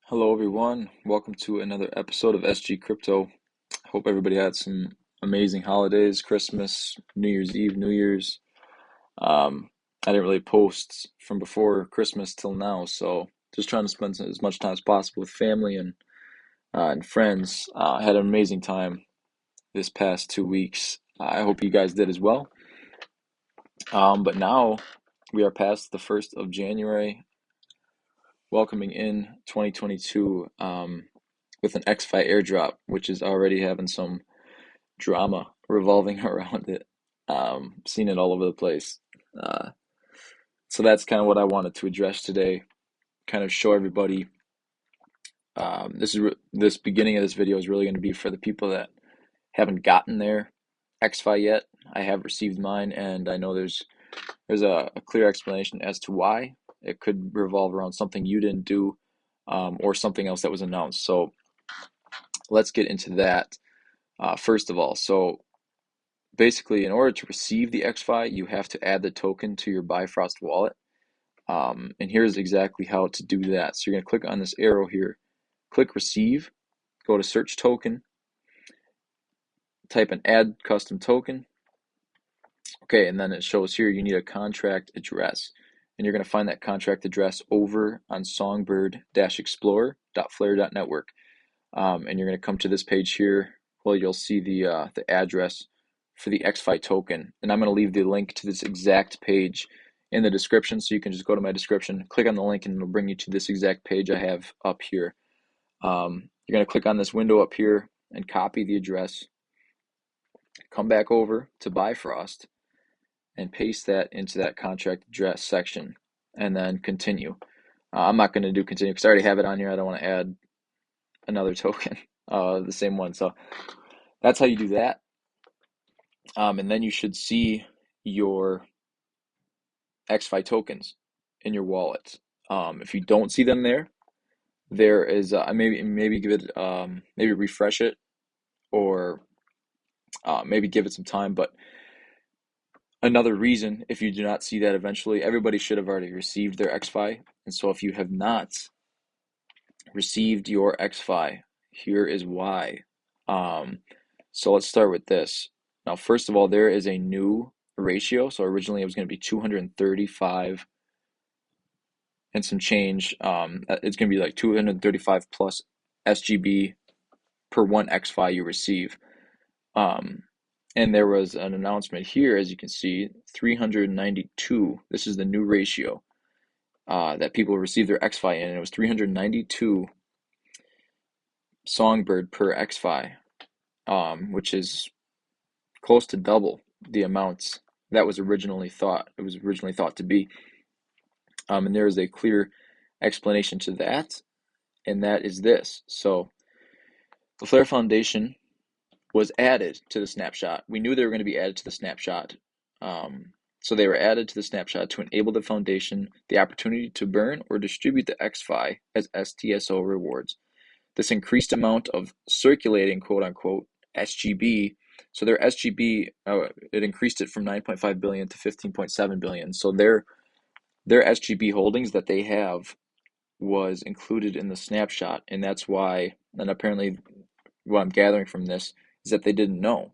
Hello, everyone. Welcome to another episode of SG Crypto. Hope everybody had some amazing holidays, Christmas, New Year's Eve, New Year's. I didn't really post from before Christmas till now, so just trying to spend as much time as possible with family and friends. I had an amazing time this past 2 weeks. I hope you guys did as well. But now we are past the 1st of January, welcoming in 2022. With an ExFi airdrop, which is already having some drama revolving around it. Seen it all over the place. Uh, so that's kind of what I wanted to address today. Kind of show everybody. This beginning of this video is really going to be for the people that haven't gotten their ExFi yet. I have received mine, and I know there's a clear explanation as to why. It could revolve around something you didn't do, or something else that was announced. So let's get into that. First of all, so basically, in order to receive the ExFi, you have to add the token to your Bifrost wallet. And here's exactly how to do that. So you're going to click on this arrow here, click Receive, go to Search Token, type in Add Custom Token. Okay, and then it shows here you need a contract address. And you're going to find that contract address over on Songbird-Explorer.flare.network. And you're going to come to this page here. Well, you'll see the address for the ExFi token. And I'm going to leave the link to this exact page in the description, so you can just go to my description, click on the link, and it'll bring you to this exact page I have up here. You're going to click on this window up here and copy the address. Come back over to Bifrost and paste that into that contract address section, and then continue. I'm not going to do continue because I already have it on here. I don't want to add another token, the same one. So that's how you do that. And then you should see your ExFi tokens in your wallet. If you don't see them there is maybe give it maybe refresh it, or maybe give it some time. But another reason, if you do not see that eventually, everybody should have already received their ExFi. And so if you have not received your ExFi, here is why. So let's start with this. Now, first of all, there is a new ratio. So originally it was going to be 235 and some change. It's going to be like 235 plus SGB per one ExFi you receive. And there was an announcement here, as you can see, 392. This is the new ratio that people receive their ExFi in, and it was 392 Songbird per ExFi, which is close to double the amounts that was originally thought. It was originally thought to be. And there is a clear explanation to that, and that is this. So the Flare Foundation was added to the snapshot. We knew they were going to be added to the snapshot. So they were added to the snapshot to enable the foundation the opportunity to burn or distribute the ExFi as STSO rewards. This increased amount of circulating quote-unquote SGB, so their SGB, it increased it from 9.5 billion to 15.7 billion. So their SGB holdings that they have was included in the snapshot, and that's why, and apparently what I'm gathering from this is that they didn't know.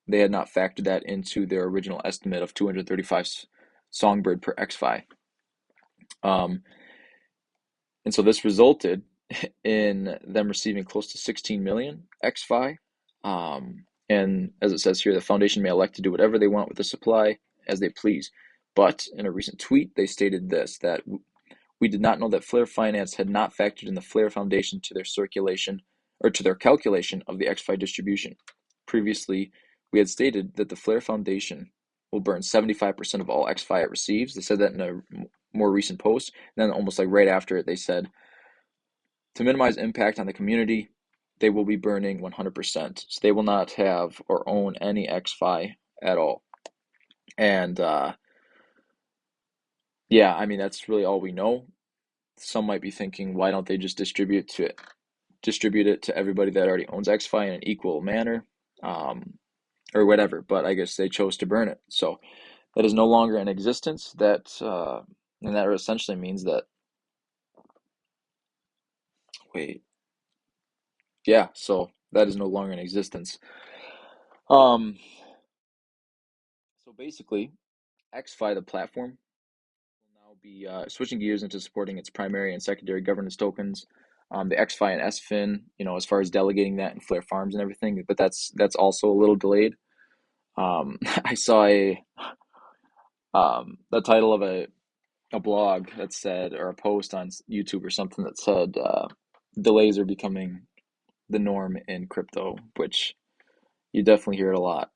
They had not factored that into their original estimate of 235 Songbird per ExFi. And so this resulted in them receiving close to 16 million ExFi. And as it says here, the foundation may elect to do whatever they want with the supply as they please. But in a recent tweet, they stated this, that we did not know that Flare Finance had not factored in the Flare Foundation to their circulation or to their calculation of the ExFi distribution. Previously, we had stated that the Flare Foundation will burn 75% of all ExFi it receives. They said that in a more recent post. And then almost like right after it, they said, to minimize impact on the community, they will be burning 100%. So they will not have or own any ExFi at all. And yeah, I mean, that's really all we know. Some might be thinking, why don't they just distribute it to everybody that already owns ExFi in an equal manner, or whatever. But I guess they chose to burn it. So that is no longer in existence. And that essentially means that wait. Yeah, so that is no longer in existence. Um, so basically, ExFi, the platform, will now be switching gears into supporting its primary and secondary governance tokens. The ExFi and SFIN, as far as delegating that and Flare Farms and everything, but that's also a little delayed. I saw the title of a blog that said, or a post on YouTube or something that said, delays are becoming the norm in crypto, which you definitely hear it a lot,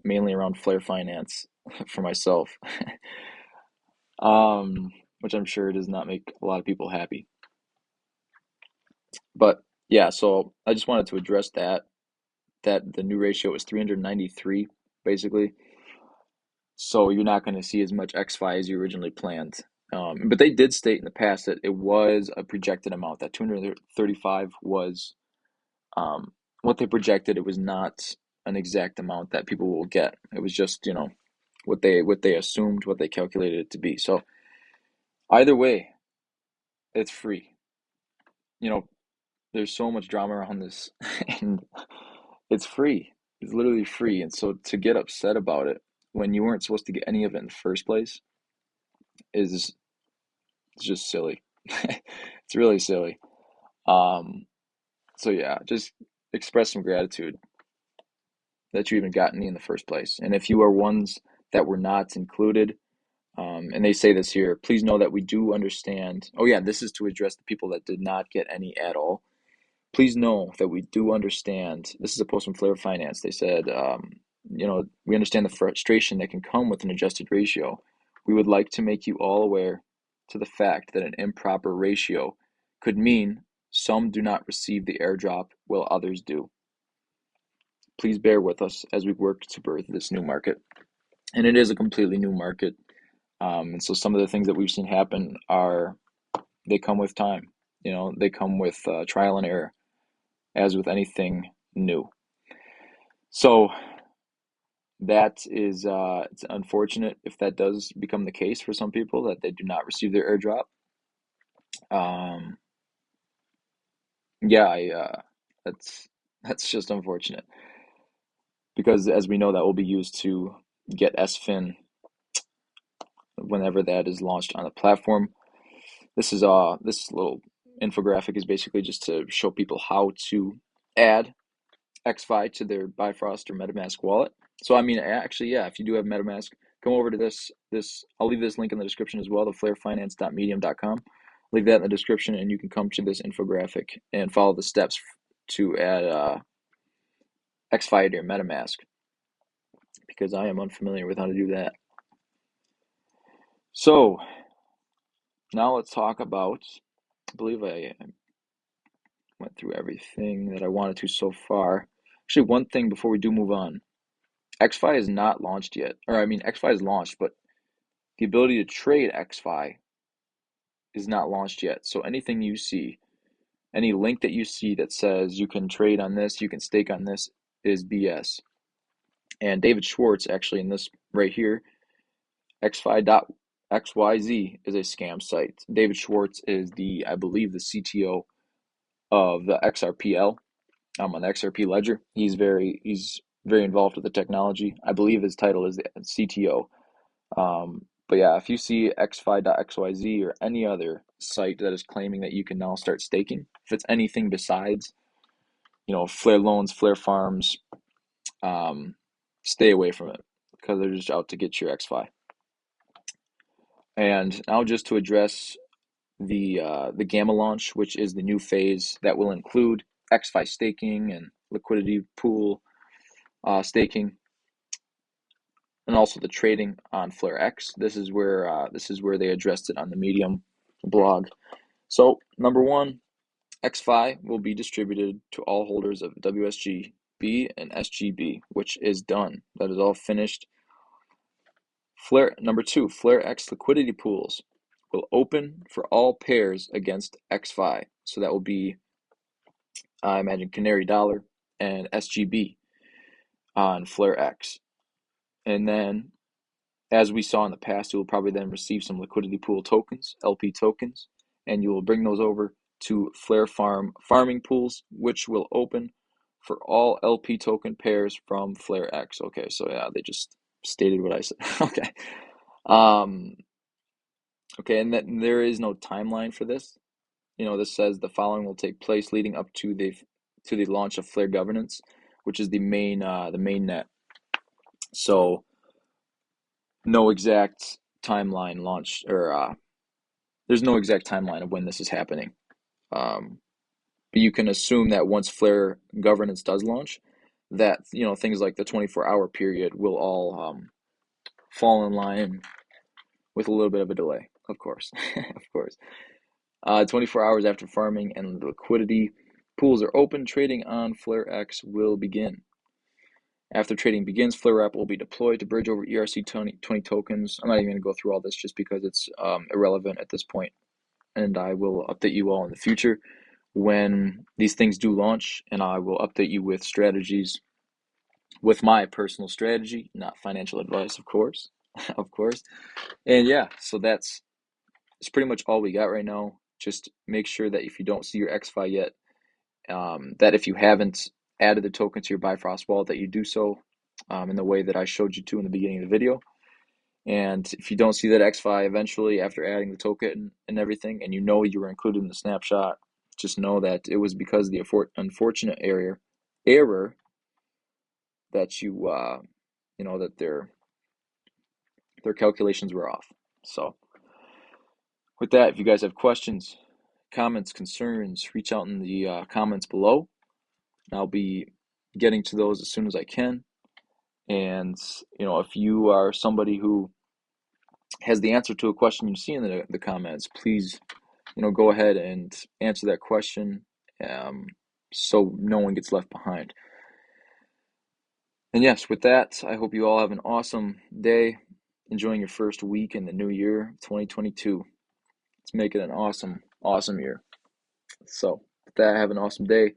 mainly around Flare Finance for myself, which I'm sure does not make a lot of people happy. But yeah, so I just wanted to address that the new ratio is 393 basically. So you're not going to see as much XFi as you originally planned. But they did state in the past that it was a projected amount. That 235 was what they projected. It was not an exact amount that people will get. It was just, what they assumed, what they calculated it to be. So either way, it's free. You know, there's so much drama around this, and it's free. It's literally free. And so to get upset about it when you weren't supposed to get any of it in the first place is just silly. It's really silly. Um, so yeah, just express some gratitude that you even got any in the first place. And if you are ones that were not included, and they say this here, please know that we do understand. Oh yeah, this is to address the people that did not get any at all. Please know that we do understand. This is a post from Flare Finance. They said, we understand the frustration that can come with an adjusted ratio. We would like to make you all aware to the fact that an improper ratio could mean some do not receive the airdrop while others do. Please bear with us as we work to birth this new market. And it is a completely new market. And so some of the things that we've seen happen they come with time. They come with trial and error, as with anything new. So that is it's unfortunate if that does become the case for some people, that they do not receive their airdrop. Um, yeah, that's just unfortunate, because as we know, that will be used to get SFIN whenever that is launched on the platform. This little infographic is basically just to show people how to add ExFi to their Bifrost or MetaMask wallet. So I mean, actually, yeah, if you do have MetaMask, come over to this. I'll leave this link in the description as well, the flarefinance.medium.com. Leave that in the description, and you can come to this infographic and follow the steps to add ExFi to your MetaMask, because I am unfamiliar with how to do that. So now let's talk about. I believe I went through everything that I wanted to so far. Actually, one thing before we do move on. ExFi is not launched yet. Or I mean, ExFi is launched, but the ability to trade ExFi is not launched yet. So anything you see, any link that you see that says you can trade on this, you can stake on this, is BS. And David Schwartz, actually, in this right here, exfi.xyz is a scam site. David Schwartz is I believe, the CTO of the XRPL, on the XRP ledger. He's very involved with the technology. I believe his title is the CTO. But yeah, if you see exfi.xyz or any other site that is claiming that you can now start staking, if it's anything besides, Flare loans, Flare farms, stay away from it, because they're just out to get your XFi. And now, just to address the Gamma launch, which is the new phase that will include XFi staking and liquidity pool staking, and also the trading on FlareX. This is where they addressed it on the Medium blog. So number one, ExFi will be distributed to all holders of WSGB and SGB, which is done. That is all finished. Number two, FlareX liquidity pools will open for all pairs against ExFi. So that will be, I imagine, Canary Dollar and SGB on FlareX. And then, as we saw in the past, you will probably then receive some liquidity pool tokens, LP tokens, and you will bring those over to Flare Farm farming pools, which will open for all LP token pairs from FlareX. Okay, so yeah, they just stated what I said. Okay. Um, okay, and that there is no timeline for this. This says the following will take place leading up to the launch of flaregovernance, which is the main net. So no exact timeline launch or there's no exact timeline of when this is happening. But you can assume that once Flare governance does launch, that things like the 24-hour period will all fall in line with a little bit of a delay, of course, of course. 24 hours after farming and liquidity pools are open, trading on FlareX will begin. After trading begins, flarewrap will be deployed to bridge over ERC20 tokens. I'm not even going to go through all this just because it's irrelevant at this point, and I will update you all in the future when these things do launch, and I will update you with strategies, with my personal strategy, not financial advice, of course, of course. And yeah, so that's pretty much all we got right now. Just make sure that if you don't see your ExFi yet, that if you haven't added the token to your Bifrost wallet, that you do so in the way that I showed you to in the beginning of the video. And if you don't see that ExFi eventually after adding the token and everything, and you were included in the snapshot, just know that it was because of the unfortunate error that that their calculations were off. So with that, if you guys have questions, comments, concerns, reach out in the comments below. I'll be getting to those as soon as I can. And if you are somebody who has the answer to a question you see in the comments, please go ahead and answer that question, so no one gets left behind. And yes, with that, I hope you all have an awesome day, enjoying your first week in the new year, 2022. Let's make it an awesome year. So with that, have an awesome day.